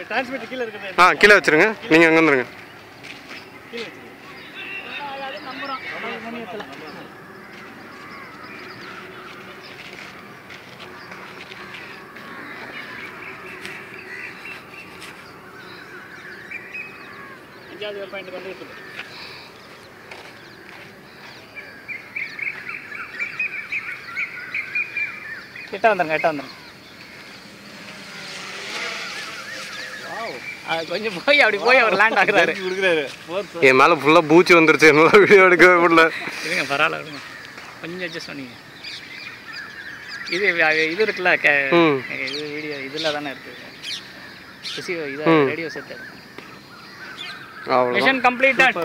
Transmitter கீழே இருக்குது. கீழே வச்சுருங்க. நீங்கள் அங்கே வந்துருங்க. கீழே வச்சுருங்க. நம்புகிறோம் மணியத்தில் அஞ்சாவது பாயிண்ட் வந்து இருக்குது. கிட்ட வந்துருங்க. கொஞ்சம் போய் அப்படி போய் அவர் லேண்ட் ஆகுறாரு. என் மேலே ஃபுல்லாக பூச்சி வந்துருச்சு. என்னால் வீடியோ எடுக்கவே முடியல. இருங்க பரவாயில்ல விடுங்க. கொஞ்சம் அட்ஜஸ்ட் பண்ணிங்க. இது இருக்குல்ல இது வீடியோ இதில் தானே இருக்குது. Radio set. Mission completed.